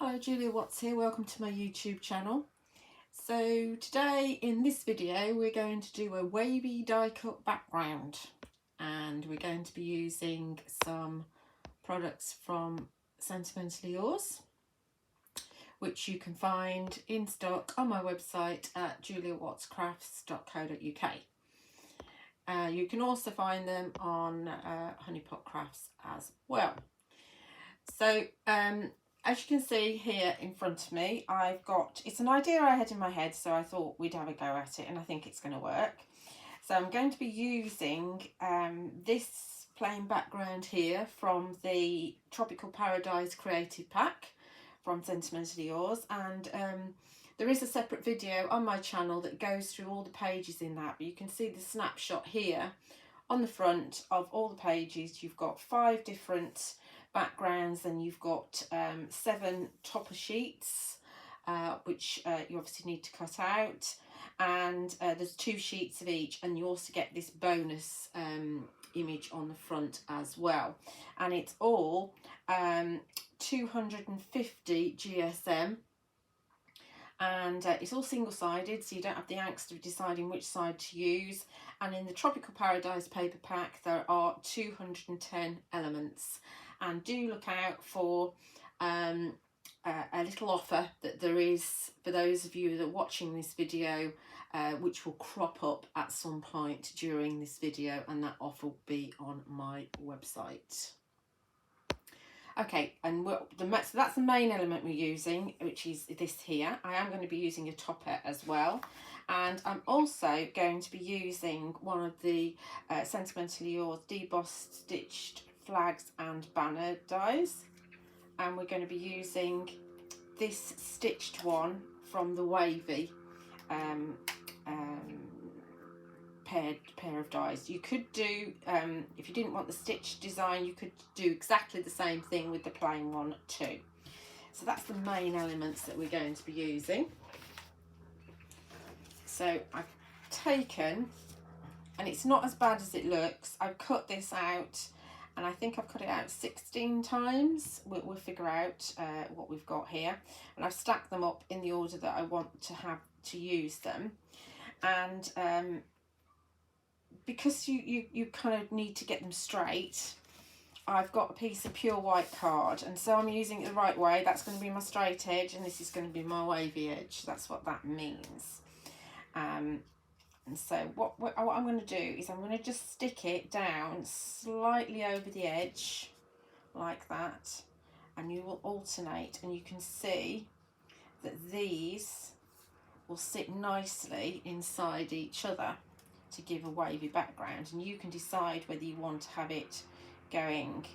Hello, Julia Watts here. Welcome to my YouTube channel. So today in this video we're going to do a wavy die cut background, and we're going to be using some products from Sentimentally Yours, which you can find in stock on my website at juliawattscrafts.co.uk. You can also find them on Honeypot Crafts as well. So as you can see here in front of me, it's an idea I had in my head, so I thought we'd have a go at it, and I think it's going to work. So I'm going to be using this plain background here from the Tropical Paradise Creative Pack from Sentimentally Yours, and there is a separate video on my channel that goes through all the pages in that, but you can see the snapshot here on the front of all the pages. You've got 5 different backgrounds, and you've got 7 topper sheets which you obviously need to cut out, and there's 2 sheets of each, and you also get this bonus image on the front as well, and it's all 250 GSM, and it's all single-sided, so you don't have the angst of deciding which side to use. And in the Tropical Paradise paper pack there are 210 elements, and do look out for a little offer that there is for those of you that are watching this video, which will crop up at some point during this video, and that offer will be on my website. Okay, and so that's the main element we're using, which is this here. I am going to be using a topper as well, and I'm also going to be using one of the Sentimentally Yours Debossed stitched flags and banner dies, and we're going to be using this stitched one from the Wavy pair of dies. You could do, if you didn't want the stitched design, you could do exactly the same thing with the plain one too. So that's the main elements that we're going to be using. So I've taken, and it's not as bad as it looks, I've cut this out, and I think I've cut it out 16 times. We'll figure out what we've got here, and I've stacked them up in the order that I want to use them. And because you kind of need to get them straight, I've got a piece of pure white card, and so I'm using it the right way. That's going to be my straight edge, and this is going to be my wavy edge. That's what that means. And so what I'm going to do is I'm going to just stick it down slightly over the edge like that, and you will alternate, and you can see that these will sit nicely inside each other to give a wavy background, and you can decide whether you want to have it going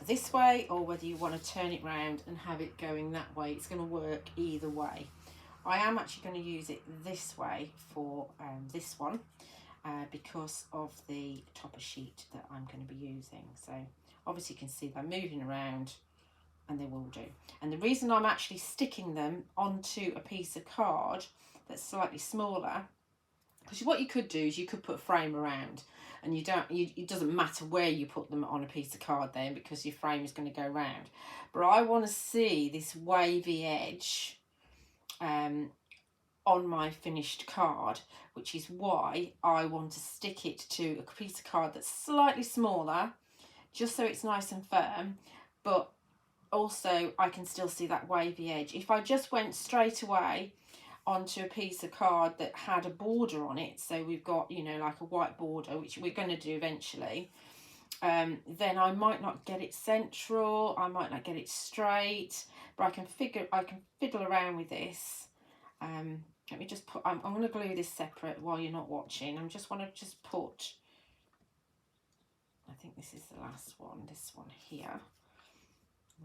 this way, or whether you want to turn it round and have it going that way. It's going to work either way. I am actually going to use it this way for this one because of the topper sheet that I'm going to be using. So obviously you can see they're moving around, and they will do. And the reason I'm actually sticking them onto a piece of card that's slightly smaller, because what you could do is you could put a frame around, and it doesn't matter where you put them on a piece of card then, because your frame is going to go round. But I want to see this wavy edge on my finished card, which is why I want to stick it to a piece of card that's slightly smaller, just so it's nice and firm, but also I can still see that wavy edge. If I just went straight away onto a piece of card that had a border on it, so we've got, you know, like a white border, which we're going to do eventually, then I might not get it central, I might not get it straight, but I can fiddle around with this. Let me just put, I'm going to glue this separate while you're not watching. I just want to put, I think this is the last one, this one here,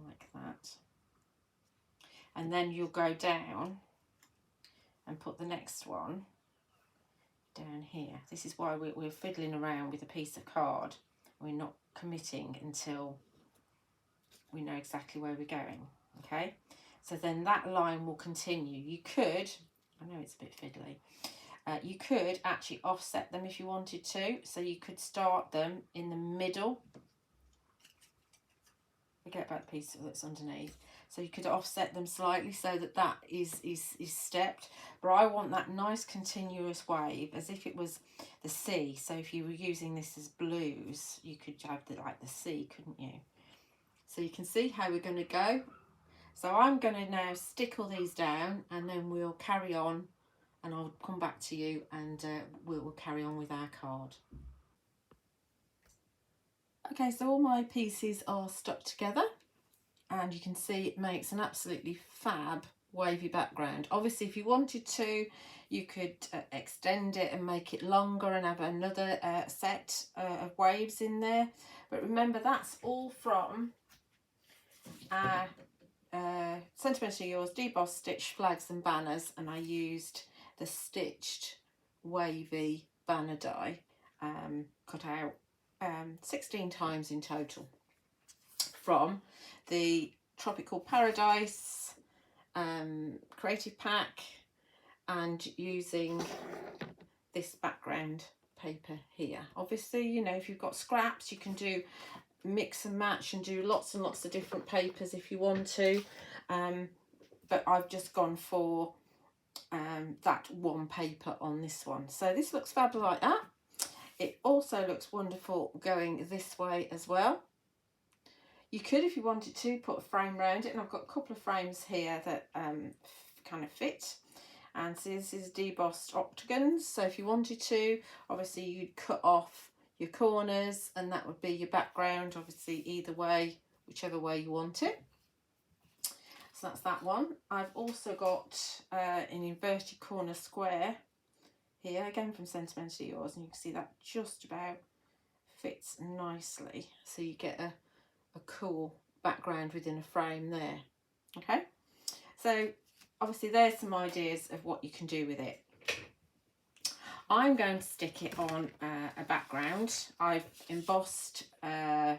like that, and then you'll go down and put the next one down here. This is why we're fiddling around with a piece of card. We're not committing until we know exactly where we're going. Okay, so then that line will continue. You could, I know it's a bit fiddly, you could actually offset them if you wanted to, so you could start them in the middle Forget about the piece that's underneath. So you could offset them slightly so that that is stepped. But I want that nice continuous wave as if it was the sea. So if you were using this as blues, you could have like the sea, couldn't you? So you can see how we're going to go. So I'm going to now stick all these down and then we'll carry on and I'll come back to you and we'll carry on with our card. Okay, so all my pieces are stuck together and you can see it makes an absolutely fab wavy background. Obviously, if you wanted to, you could extend it and make it longer and have another set of waves in there. But remember, that's all from our Sentimentally Yours Debossed Stitch Flags and Banners, and I used the stitched wavy banner die cut out 16 times in total from the Tropical Paradise creative pack, and using this background paper here. Obviously, you know, if you've got scraps, you can do mix and match and do lots and lots of different papers if you want to, but I've just gone for that one paper on this one. So this looks fab like that. It also looks wonderful going this way as well. You could, if you wanted to, put a frame around it, and I've got a couple of frames here that kind of fit. And so this is debossed octagons, so if you wanted to, obviously you'd cut off your corners and that would be your background, obviously either way, whichever way you want it. So that's that one. I've also got an inverted corner square here, again from Sentimentally Yours, and you can see that just about fits nicely, so you get a cool background within a frame there. Okay, so obviously there's some ideas of what you can do with it. I'm going to stick it on a background. I've embossed a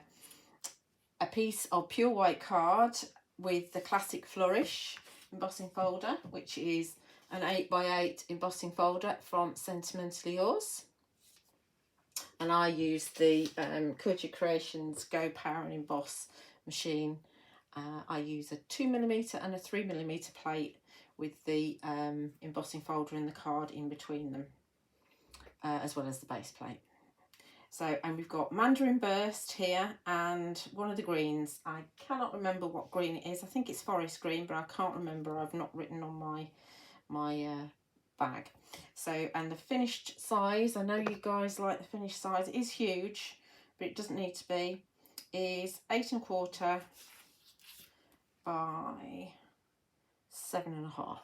piece of pure white card with the classic Flourish embossing folder, which is an 8x8 embossing folder from Sentimentally Yours. And I use the Culture Creations Go Power and Emboss machine. I use a 2mm and a 3mm plate with the embossing folder and the card in between them, as well as the base plate. So, and we've got Mandarin Burst here and one of the greens. I cannot remember what green it is. I think it's forest green, but I can't remember. I've not written on my bag. So, and the finished size, I know you guys like the finished size, it is huge, but it doesn't need to be, is 8 1/4 by 7 1/2.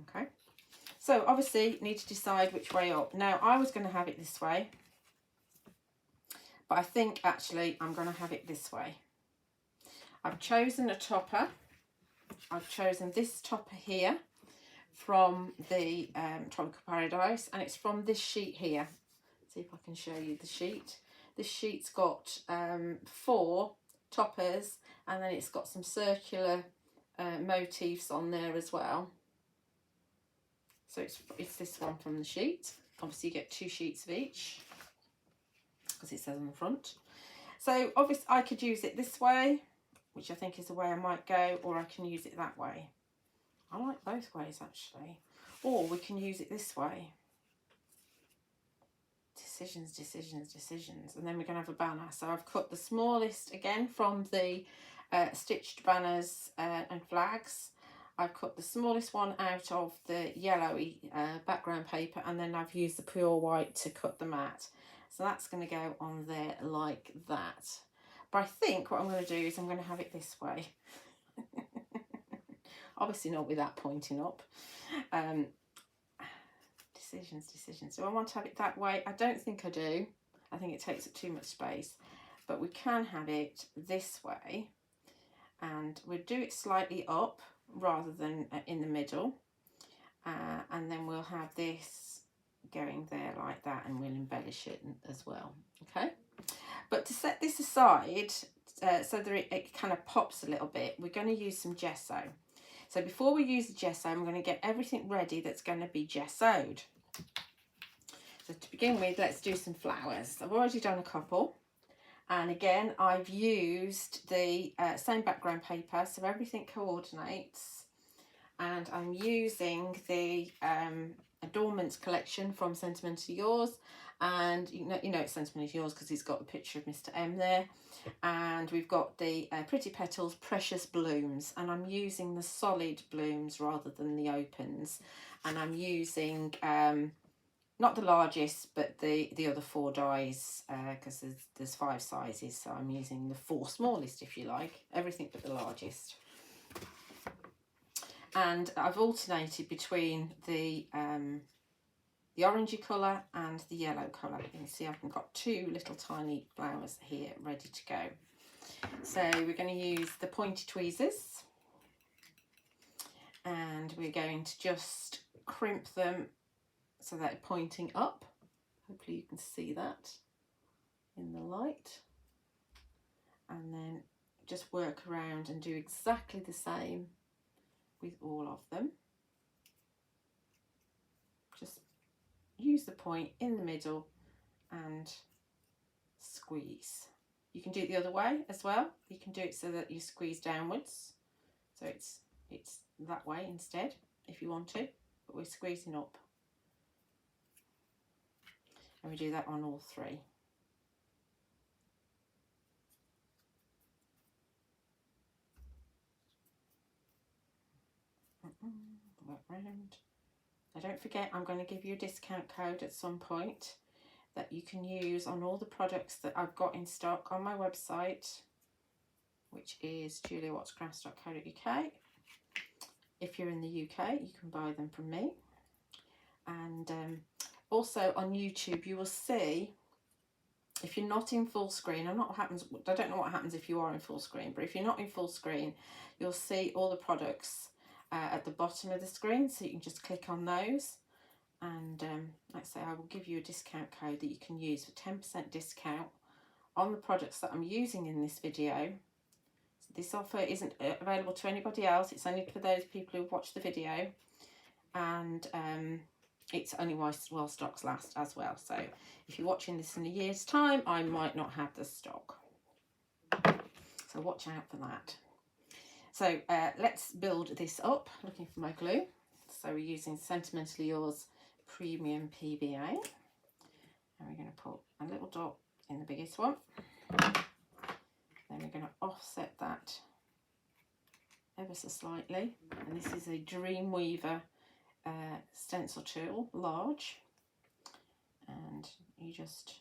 Okay, so obviously you need to decide which way up. Now I was going to have it this way, but I think actually I'm going to have it this way. I've chosen a topper. I've chosen this topper here from the Tropical Paradise, and it's from this sheet here. See if I can show you the sheet. This sheet's got 4 toppers, and then it's got some circular motifs on there as well. So it's this one from the sheet. Obviously you get 2 sheets of each because it says on the front. So obviously I could use it this way, which I think is the way I might go, or I can use it that way. I like both ways actually. Or we can use it this way. Decisions, decisions, decisions. And then we're going to have a banner. So I've cut the smallest again from the stitched banners and flags. I've cut the smallest one out of the yellowy background paper, and then I've used the pure white to cut the mat. So that's going to go on there like that. But I think what I'm going to do is I'm going to have it this way. Obviously not with that pointing up. Decisions, decisions. Do I want to have it that way? I don't think I do. I think it takes up too much space. But we can have it this way. And we'll do it slightly up rather than in the middle. And then we'll have this going there like that, and we'll embellish it as well. Okay? But to set this aside, so that it kind of pops a little bit, we're going to use some gesso. So before we use the gesso, I'm going to get everything ready that's going to be gessoed. So to begin with, let's do some flowers. I've already done a couple, And again, I've used the same background paper, so everything coordinates. And I'm using the Adornments collection from Sentimentally Yours. And you know it's Sentimentally Yours because it's got the picture of Mr. M there. And we've got the Pretty Petals Precious Blooms. And I'm using the solid blooms rather than the opens. And I'm using... not the largest, but the other 4 dies, because there's 5 sizes, so I'm using the 4 smallest, if you like, everything but the largest. And I've alternated between the orangey colour and the yellow colour. You can see I've got 2 little tiny flowers here ready to go. So we're going to use the pointy tweezers, and we're going to just crimp them so they're pointing up. Hopefully you can see that in the light. And then just work around and do exactly the same with all of them. Just use the point in the middle and squeeze. You can do it the other way as well. You can do it so that you squeeze downwards. So it's that way instead if you want to, but we're squeezing up. And we do that on all 3. Work round. Now don't forget, I'm going to give you a discount code at some point that you can use on all the products that I've got in stock on my website, which is juliawattscrafts.co.uk. If you're in the UK, you can buy them from me. And also on YouTube, you will see, if you're not in full screen, I don't know what happens if you are in full screen, but if you're not in full screen, you'll see all the products at the bottom of the screen, so you can just click on those. And like I say, I will give you a discount code that you can use for 10% discount on the products that I'm using in this video. So this offer isn't available to anybody else, it's only for those people who watch the video. And it's only while stocks last as well. So if you're watching this in a year's time, I might not have the stock. So watch out for that. So let's build this up. Looking for my glue. So we're using Sentimentally Yours Premium PVA. And we're going to put a little dot in the biggest one. Then we're going to offset that ever so slightly. And this is a Dreamweaver stencil tool, large, and you just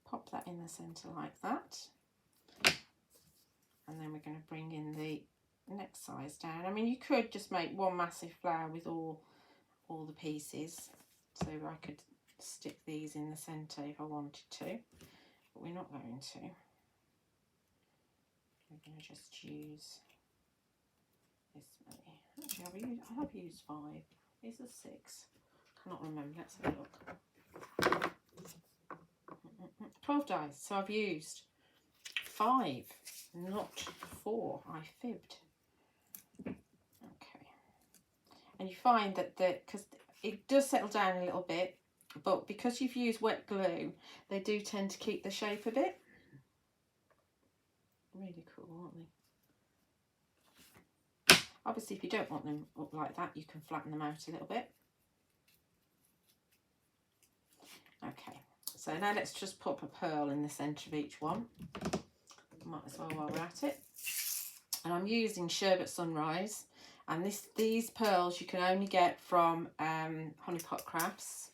pop that in the center like that. And then we're going to bring in the next size down. I mean, you could just make one massive flower with all the pieces, so I could stick these in the center if I wanted to, but we're not going to. We're going to just use this many. Actually, I have used 5. These are 6. Cannot remember. Let's have a look. 12 dies. So I've used 5, not 4. I fibbed. Okay. And you find that because it does settle down a little bit, but because you've used wet glue, they do tend to keep the shape a bit. Really cool, aren't they? Obviously, if you don't want them up like that, you can flatten them out a little bit. Okay, so now let's just pop a pearl in the centre of each one. Might as well while we're at it. And I'm using Sherbet Sunrise, and these pearls you can only get from Honeypot Crafts,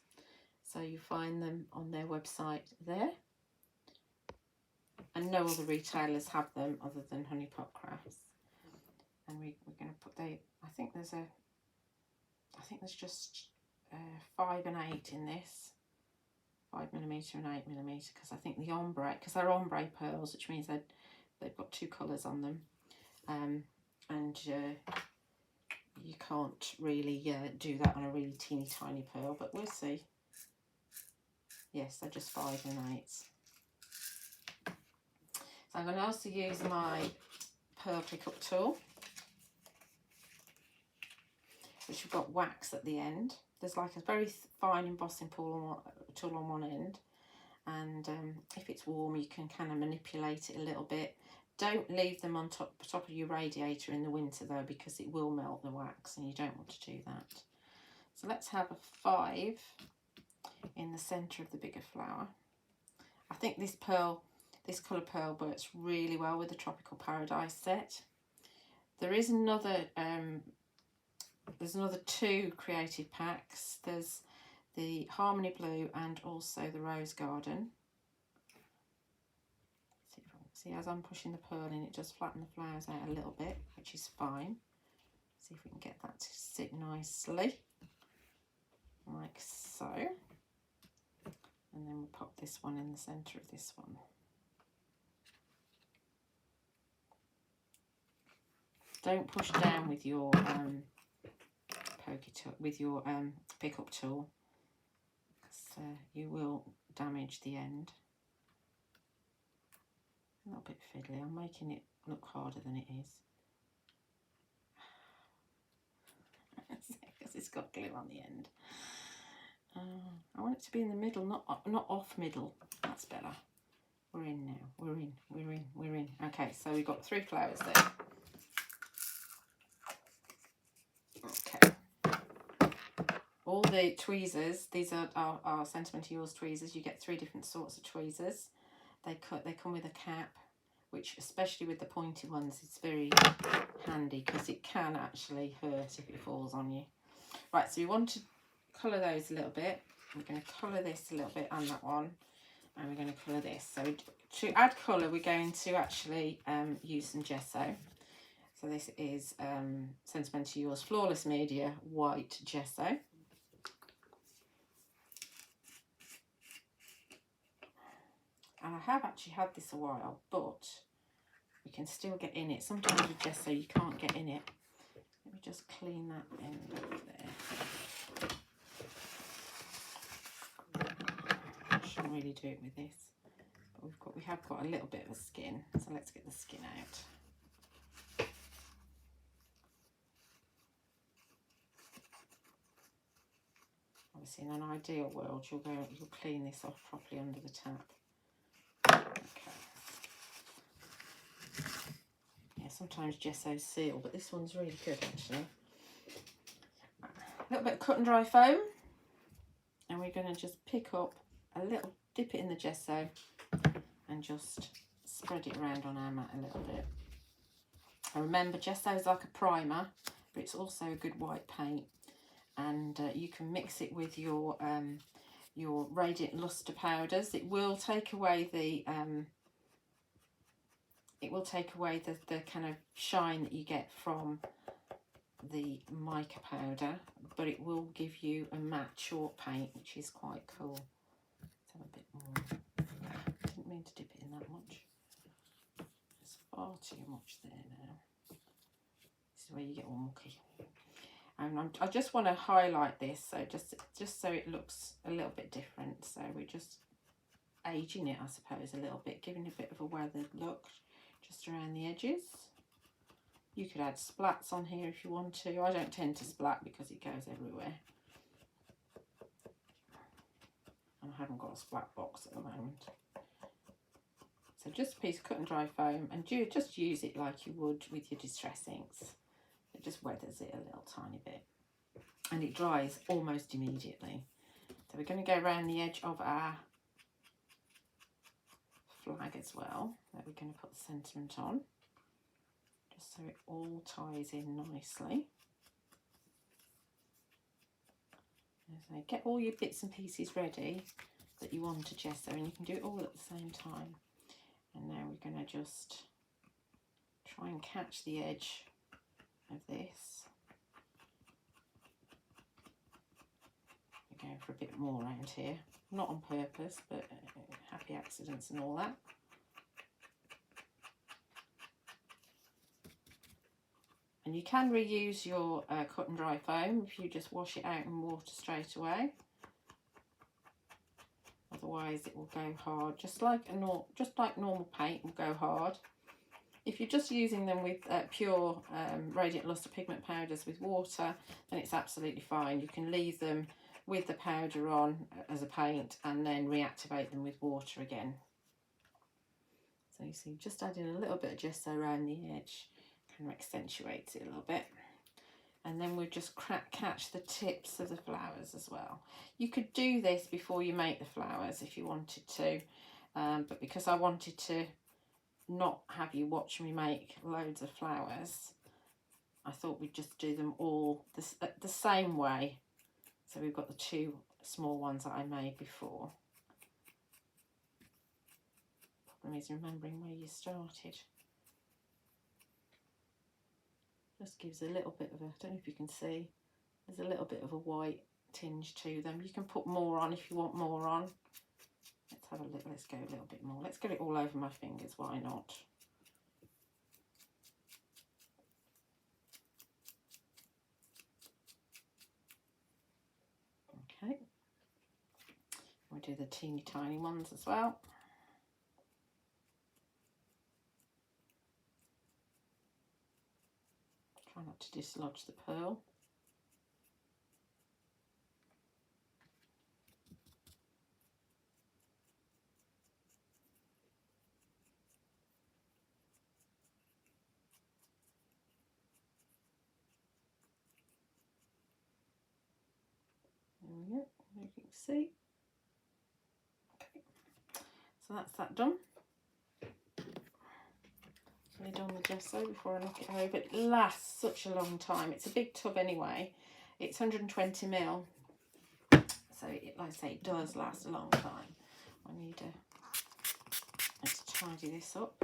so you find them on their website there, and no other retailers have them other than Honeypot Crafts. And we're going to put I think there's just 5 and 8 in this. 5mm and 8mm, because I think the ombre, because they're ombre pearls, which means they've got 2 colours on them, and you can't really do that on a really teeny tiny pearl, but we'll see. Yes, they're just 5 and 8s. So I'm going to also use my pearl pickup tool, which have got wax at the end. There's like a very fine embossing tool on one end, and if it's warm you can kind of manipulate it a little bit. Don't leave them on top of your radiator in the winter though, because it will melt the wax and you don't want to do that. So let's have a 5 in the centre of the bigger flower. I think this colour pearl works really well with the Tropical Paradise set. There is another, there's another 2 creative packs. There's the Harmony Blue and also the Rose Garden. See, as I'm pushing the pearl in, it does flatten the flowers out a little bit, which is fine. See if we can get that to sit nicely, like so. And then we'll pop this one in the centre of this one. Don't push down with your pokey tool, with your pickup tool, because you will damage the end. A little bit fiddly. I'm making it look harder than it is. Because it's got glue on the end. I want it to be in the middle, not off middle. That's better. We're in now. We're in. Okay, so we've got 3 flowers there. Okay. All the tweezers, these are our Sentimentally Yours tweezers. You get 3 different sorts of tweezers. They come with a cap, which, especially with the pointy ones, is very handy because it can actually hurt if it falls on you. Right, so we want to colour those a little bit. We're going to colour this a little bit and that one, and we're going to colour this. So to add colour, we're going to actually use some gesso. So this is Sentimentally Yours Flawless Media White Gesso. And I have actually had this a while, but we can still get in it. Sometimes with gesso you can't get in it. Let me just clean that end up there. I shouldn't really do it with this, but we have got a little bit of a skin, so let's get the skin out. Obviously, in an ideal world, you'll clean this off properly under the tap. Sometimes gesso seal, but this one's really good actually. A little bit of cut and dry foam, and we're going to just pick up a little, dip it in the gesso and just spread it around on our mat a little bit. And remember, gesso is like a primer, but it's also a good white paint, and you can mix it with your Radiant Lustre powders. It will take away the the kind of shine that you get from the mica powder, but it will give you a matte chalk paint, which is quite cool. Let's have a bit more. I didn't mean to dip it in that much. There's far too much there now. This is where you get all mucky. And I just want to highlight this, so just so it looks a little bit different. So we're just aging it, I suppose, a little bit, giving it a bit of a weathered look. Just around the edges. You could add splats on here if you want to. I don't tend to splat because it goes everywhere. And I haven't got a splat box at the moment. So just a piece of cut and dry foam, and just use it like you would with your distress inks. It just weathers it a little tiny bit. And it dries almost immediately. So we're going to go around the edge of our flag as well, that we're going to put the sentiment on, just so it all ties in nicely. So get all your bits and pieces ready that you want to gesso, and you can do it all at the same time. And now we're going to just try and catch the edge of this. We're going for a bit more around here. Not on purpose, but happy accidents and all that. And you can reuse your cut and dry foam if you just wash it out in water straight away. Otherwise it will go hard, just like normal paint will go hard. If you're just using them with pure Radiant Lustre pigment powders with water, then it's absolutely fine. You can leave them with the powder on as a paint, and then reactivate them with water again. So you see, just adding a little bit of gesso around the edge kind of accentuates it a little bit. And then we'll just catch the tips of the flowers as well. You could do this before you make the flowers if you wanted to, but because I wanted to not have you watch me make loads of flowers, I thought we'd just do them all the same way. So we've got the two small ones that I made before. Problem is remembering where you started. Just gives a little bit of a, I don't know if you can see, there's a little bit of a white tinge to them. You can put more on if you want more on. Let's have a look, let's go a little bit more. Let's get it all over my fingers, why not? Okay. We'll do the teeny tiny ones as well. Try not to dislodge the pearl. There we go, you can see. Okay, so that's that done. Lid on the gesso before I knock it over. It lasts such a long time. It's a big tub anyway. It's 120 ml. So it, like I say, it does last a long time. I need let's tidy this up.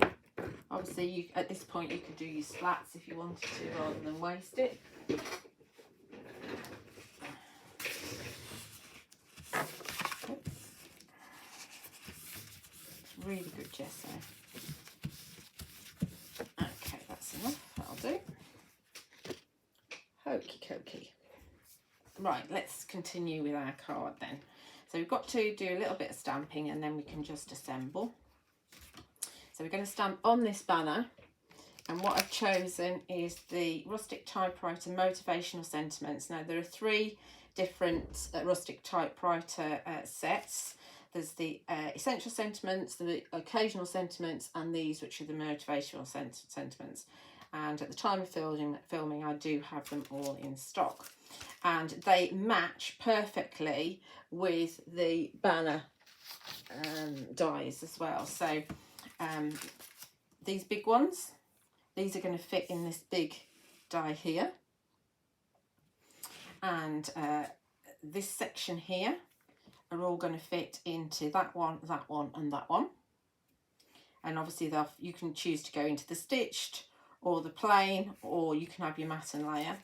Obviously, you at this point you could do your slats if you wanted to, rather than waste it. Really good gesso. Okay, that's enough. That'll do. Hokey cokey. Right, let's continue with our card then. So we've got to do a little bit of stamping and then we can just assemble. So we're going to stamp on this banner, and what I've chosen is the Rustic Typewriter Motivational Sentiments. Now there are 3 different Rustic Typewriter sets. There's the Essential Sentiments, the Occasional Sentiments, and these, which are the Motivational Sentiments. And at the time of filming, I do have them all in stock. And they match perfectly with the banner dies as well. So these big ones, these are going to fit in this big die here. And this section here are all going to fit into that one, and that one. And obviously you can choose to go into the stitched or the plain, or you can have your matten layer.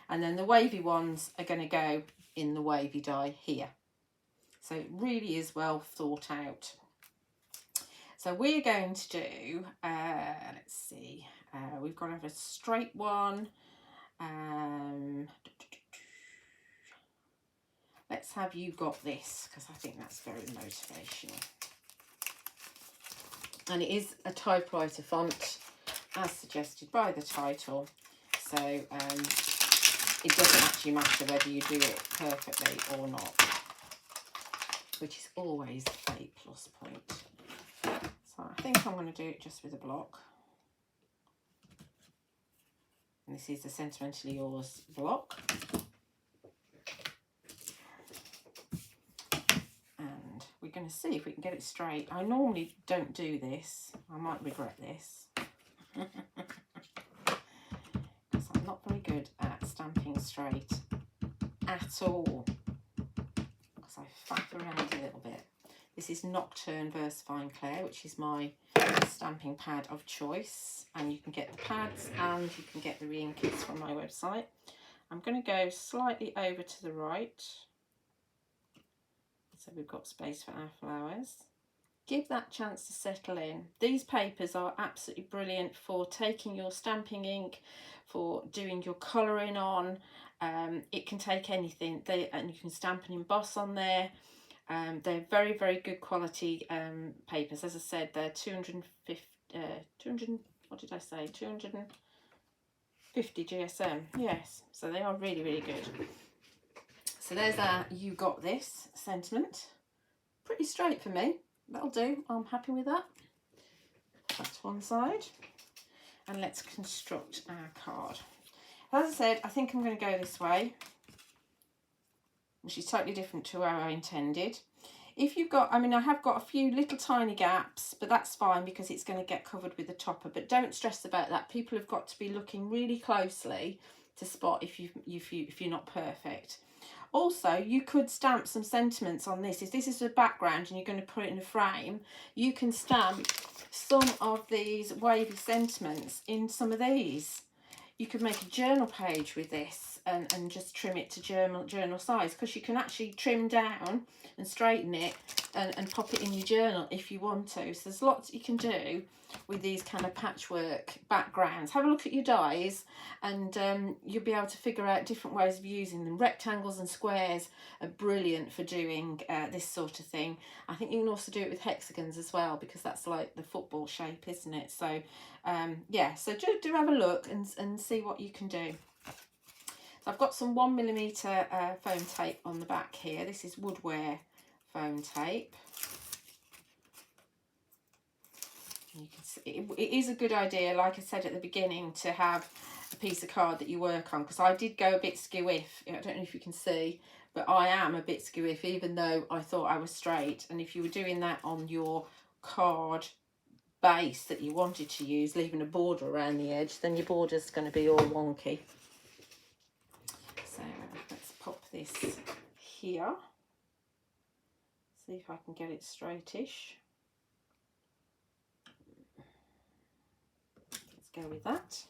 And then the wavy ones are going to go in the wavy die here. So it really is well thought out. So we're going to do, let's see, we've got to have a straight one. Let's have You Got This, because I think that's very motivational. And it is a typewriter font, as suggested by the title. So it doesn't actually matter whether you do it perfectly or not, which is always a plus point. So I think I'm going to do it just with a block. And this is the Sentimentally Yours block. We're going to see if we can get it straight. I normally don't do this. I might regret this. Because I'm not very good at stamping straight at all. Because I faff around a little bit. This is Nocturne Versafine Clay, which is my stamping pad of choice. And you can get the pads and you can get the re-ink kits from my website. I'm going to go slightly over to the right. So we've got space for our flowers. Give that chance to settle in. These papers are absolutely brilliant for taking your stamping ink, for doing your colouring on. It can take anything, and you can stamp and emboss on there. They're very, very good quality papers. As I said, they're 250, what did I say? 250 GSM. Yes, so they are really, really good. So there's our You Got This sentiment. Pretty straight for me. That'll do. I'm happy with that. That's one side. And let's construct our card. As I said, I think I'm going to go this way, which is totally different to how I intended. If you've got, I mean, I have got a few little tiny gaps, but that's fine because it's going to get covered with the topper. But don't stress about that. People have got to be looking really closely to spot if you're not perfect. Also, you could stamp some sentiments on this. If this is the background and you're going to put it in a frame, you can stamp some of these wavy sentiments in some of these. You could make a journal page with this and just trim it to journal size, because you can actually trim down and straighten it and pop it in your journal if you want to. So there's lots you can do with these kind of patchwork backgrounds. Have a look at your dies and you'll be able to figure out different ways of using them. Rectangles and squares are brilliant for doing this sort of thing. I think you can also do it with hexagons as well, because that's like the football shape, isn't it? So yeah, so do have a look and see what you can do. So I've got some 1mm foam tape on the back here. This is woodwear foam tape. You can see it is a good idea, like I said at the beginning, to have a piece of card that you work on, because I did go a bit skew-if. I don't know if you can see, but I am a bit skew-if, even though I thought I was straight. And if you were doing that on your card base that you wanted to use, leaving a border around the edge, then your border's going to be all wonky. So let's pop this here. See if I can get it straightish. Let's go with that.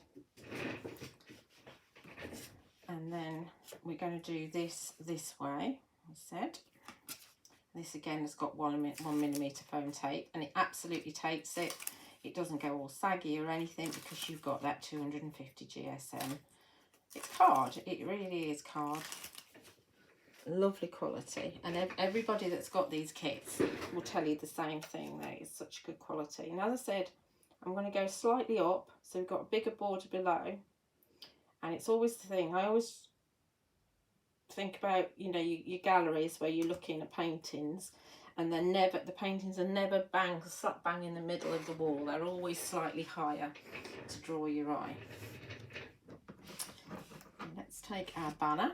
And then we're going to do this way, I said. This again has got 1mm foam tape, and it absolutely takes it. It doesn't go all saggy or anything because you've got that 250 GSM. It's card, it really is card. Lovely quality, and everybody that's got these kits will tell you the same thing. That is such good quality. And as I said, I'm going to go slightly up, so we've got a bigger border below. And it's always the thing, I always think about, you know, your galleries where you're looking at paintings, and the paintings are never slap bang in the middle of the wall. They're always slightly higher to draw your eye. And let's take our banner.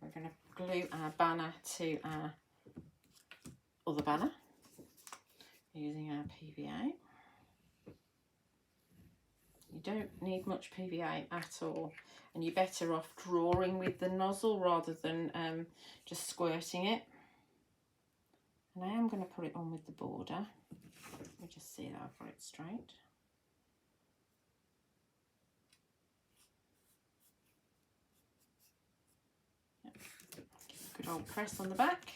We're going to glue our banner to our other banner using our PVA. You don't need much PVA at all, and you're better off drawing with the nozzle rather than just squirting it. And I am going to put it on with the border. Let me just see that I've got it straight. Yep. Give a good old press on the back.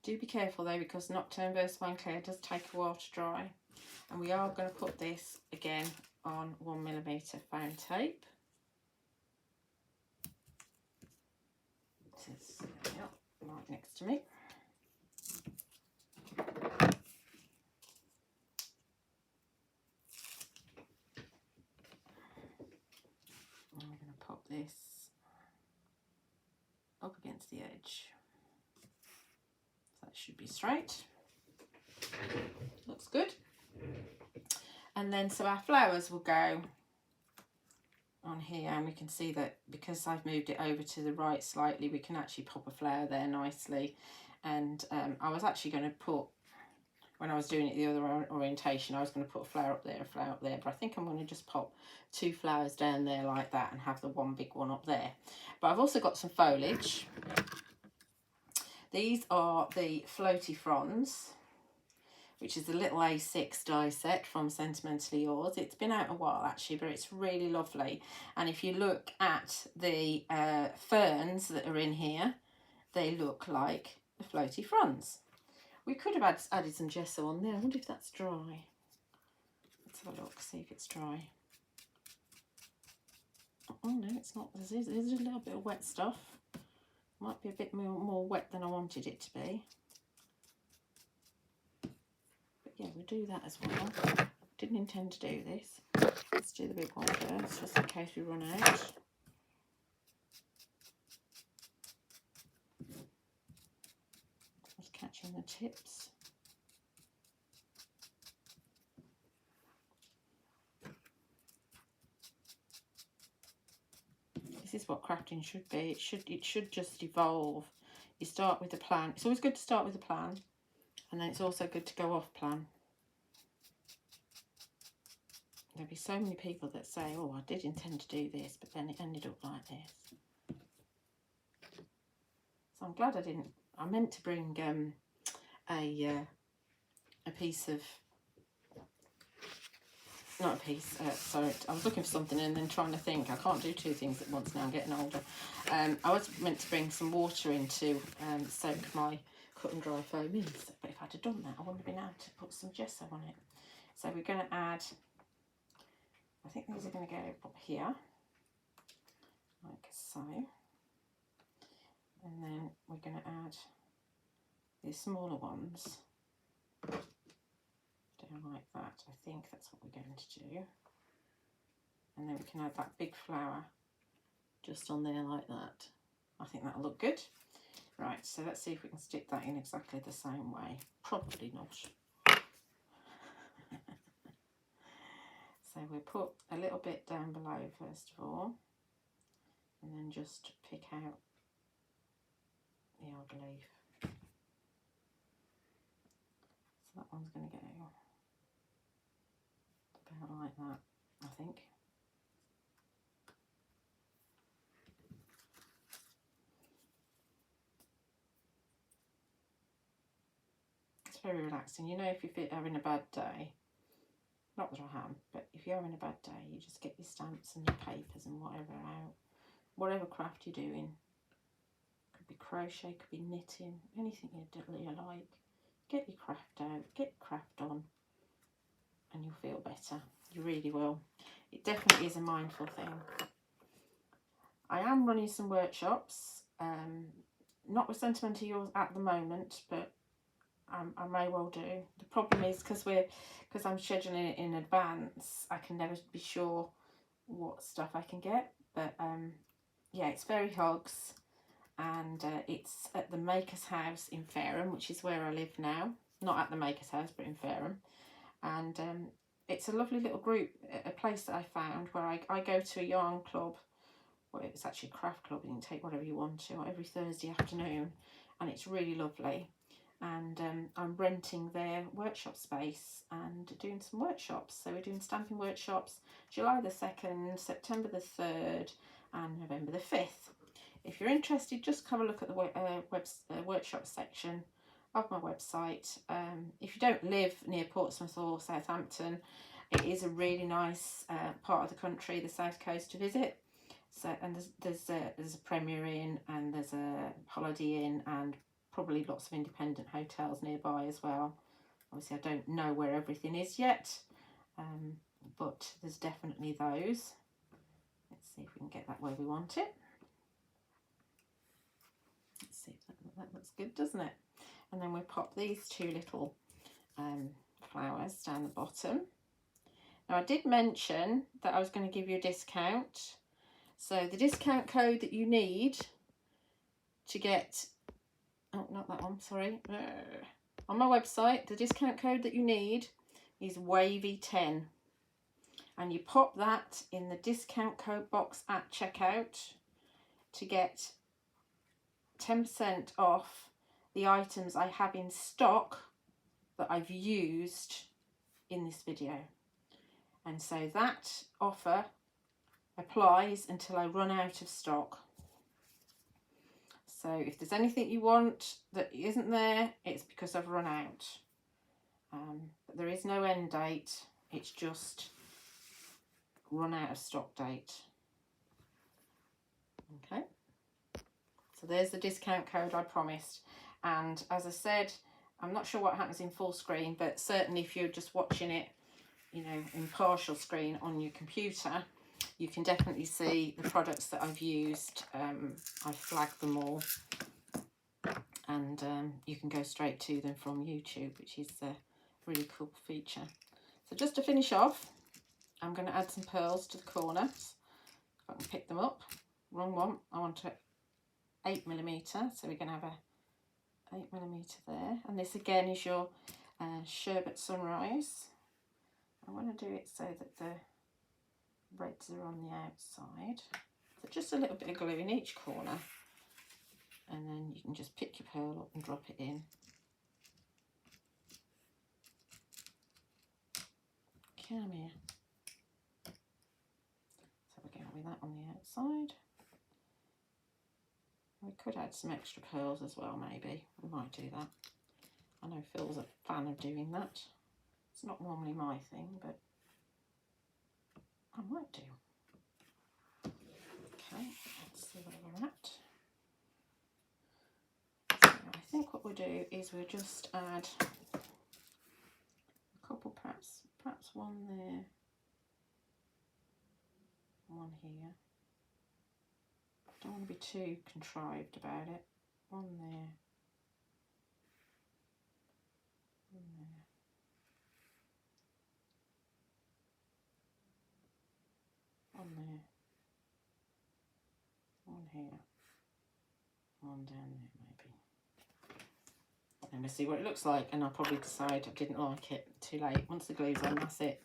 Do be careful though, because Nocturne Verse Wine Clear does take a while to dry. And we are going to put this again on 1mm foam tape. This is right next to me. I'm going to pop this up against the edge. So that should be straight. Looks good. And then so our flowers will go on here, and we can see that because I've moved it over to the right slightly, we can actually pop a flower there nicely. And I was actually going to put, when I was doing it the other orientation, I was going to put a flower up there, a flower up there, but I think I'm going to just pop 2 flowers down there like that and have the one big one up there. But I've also got some foliage. These are the floaty fronds, which is the little A6 die set from Sentimentally Yours. It's been out a while actually, but it's really lovely. And if you look at the ferns that are in here, they look like the floaty fronds. We could have added some gesso on there. I wonder if that's dry. Let's have a look, see if it's dry. Oh no, it's not. There's a little bit of wet stuff. Might be a bit more wet than I wanted it to be. Yeah, we'll do that as well. Didn't intend to do this. Let's do the big one first, just in case we run out. and the tips. This is what crafting should be. It should just evolve. You start with a plan. It's always good to start with a plan, and then it's also good to go off plan. There'll be so many people that say, oh, I did intend to do this, but then it ended up like this. So I'm glad I didn't. I meant to bring a piece of, not a piece, sorry, I was looking for something and then trying to think. I can't do two things at once now, I'm getting older. I was meant to bring some water in to soak my cut and dry foam in, but if I'd have done that, I wouldn't have been able to put some gesso on it. So we're going to add, I think these are going to go up here, like so. And then we're going to add these smaller ones down like that. I think that's what we're going to do. And then we can add that big flower just on there like that. I think that'll look good. Right, so let's see if we can stick that in exactly the same way. Probably not. So we'll put a little bit down below first of all, and then just pick out the odd leaf. So that one's going to go about like that, I think. It's very relaxing. You know, if you're having a bad day, not that I am, but if you're having a bad day, you just get your stamps and your papers and whatever out. Whatever craft you're doing. Could be crochet, could be knitting, anything you like. Get your craft out, get your craft on, and you'll feel better. You really will. It definitely is a mindful thing. I am running some workshops, not with Sentimentally yours at the moment, but I may well do. The problem is because I'm scheduling it in advance, I can never be sure what stuff I can get. But yeah, it's Fairy Hogs, and it's at the Maker's House in Fareham, which is where I live now. Not at the Maker's House, but in Fareham. And it's a lovely little group, a place that I found where I go to a yarn club. Well, it's actually a craft club, you can take whatever you want to, every Thursday afternoon, and it's really lovely. And I'm renting their workshop space and doing some workshops. So we're doing stamping workshops July the 2nd, September the 3rd and November the 5th. If you're interested, just have a look at the workshop section of my website. If you don't live near Portsmouth or Southampton, it is a really nice part of the country, the south coast, to visit. So, and there's a Premier Inn and there's a Holiday Inn and probably lots of independent hotels nearby as well. Obviously, I don't know where everything is yet, but there's definitely those. Let's see if we can get that where we want it. Let's see if that looks good, doesn't it? And then we pop these two little flowers down the bottom. Now, I did mention that I was going to give you a discount. So the discount code that you need to get, oh, not that one, sorry. On my website, the discount code that you need is Wavy10. And you pop that in the discount code box at checkout to get 10% off the items I have in stock that I've used in this video. And so that offer applies until I run out of stock. So if there's anything you want that isn't there, it's because I've run out. But there is no end date, it's just run out of stock date. Okay, so there's the discount code I promised. And as I said, I'm not sure what happens in full screen, but certainly if you're just watching it, you know, in partial screen on your computer, you can definitely see the products that I've used. I've flagged them all, and you can go straight to them from YouTube, which is a really cool feature. So just to finish off, I'm going to add some pearls to the corners. If I can pick them up. Wrong one. I want 8mm, so we're going to have 8mm there, and this again is your sherbet sunrise. I want to do it so that the reds are on the outside. So just a little bit of glue in each corner, and then you can just pick your pearl up and drop it in. Come here. So we're going with that on the outside. We could add some extra pearls as well, maybe. We might do that. I know Phil's a fan of doing that. It's not normally my thing, but I might do. Okay, let's see where we're at. So I think what we'll do is we'll just add a couple, perhaps one there, one here. Don't want to be too contrived about it. One there, one there, one there, one here, one down there maybe. And we'll see what it looks like, and I'll probably decide I didn't like it too late. Once the glue's on, that's it.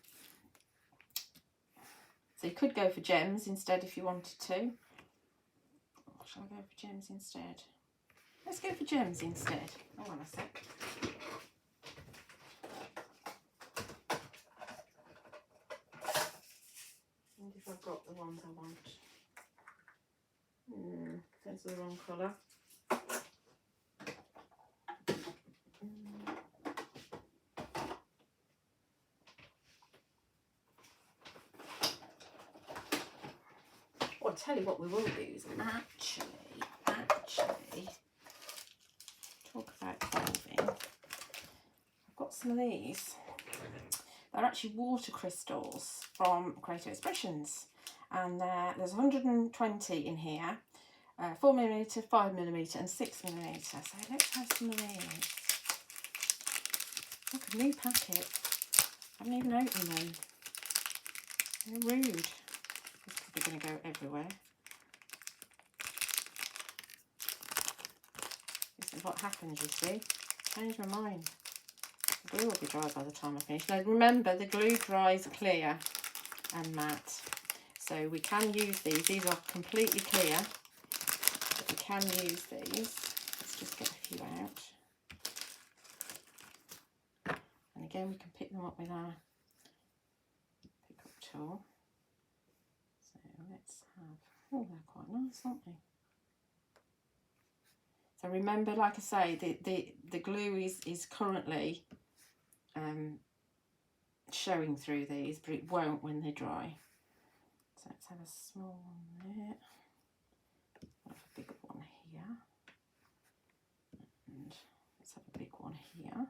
So you could go for gems instead if you wanted to. Or shall I go for gems instead? Let's go for gems instead. Hold on a sec. And if I've got the ones I want. Those are the wrong colour. I'll tell you what we will use, actually, talk about carving. I've got some of these. They're actually water crystals from Creative Expressions, and there's 120 in here, 4mm, 5mm and 6mm. So let's have some of these. Look, a new packet. I haven't even opened them. They're rude. It's probably going to go everywhere. This is what happens, you see. Change my mind. The glue will be dry by the time I finish. Now remember, the glue dries clear and matte. So we can use these. These are completely clear, but we can use these. Let's just get a few out. And again, we can pick them up with our pick-up tool. So let's have, oh, they're quite nice, aren't they? So remember, like I say, the glue is currently showing through these, but it won't when they dry. So let's have a small one there. I'll have a big one here. And let's have a big one here.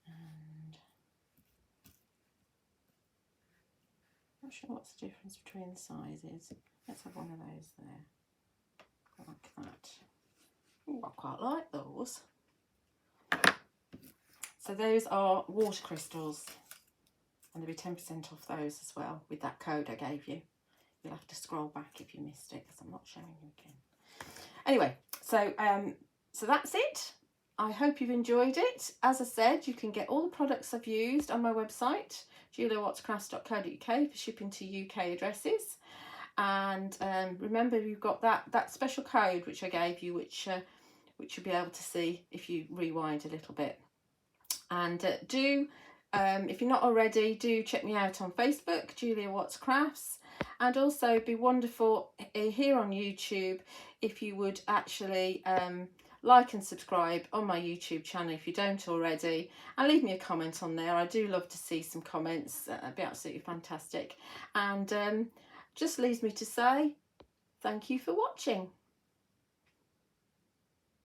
And not sure what's the difference between the sizes. Let's have one of those there. Like that. Ooh, I quite like those. So those are water crystals, and there'll be 10% off those as well with that code I gave you. You'll have to scroll back if you missed it, because I'm not showing you again. Anyway, so that's it. I hope you've enjoyed it. As I said, you can get all the products I've used on my website, juliawattscrafts.co.uk, for shipping to UK addresses. And remember, you've got that special code which I gave you, which you'll be able to see if you rewind a little bit. And if you're not already, do check me out on Facebook, Julia Watts Crafts. And also, it'd be wonderful here on YouTube if you would actually like and subscribe on my YouTube channel if you don't already, and leave me a comment on there. I do love to see some comments. That'd be absolutely fantastic. And just leaves me to say thank you for watching.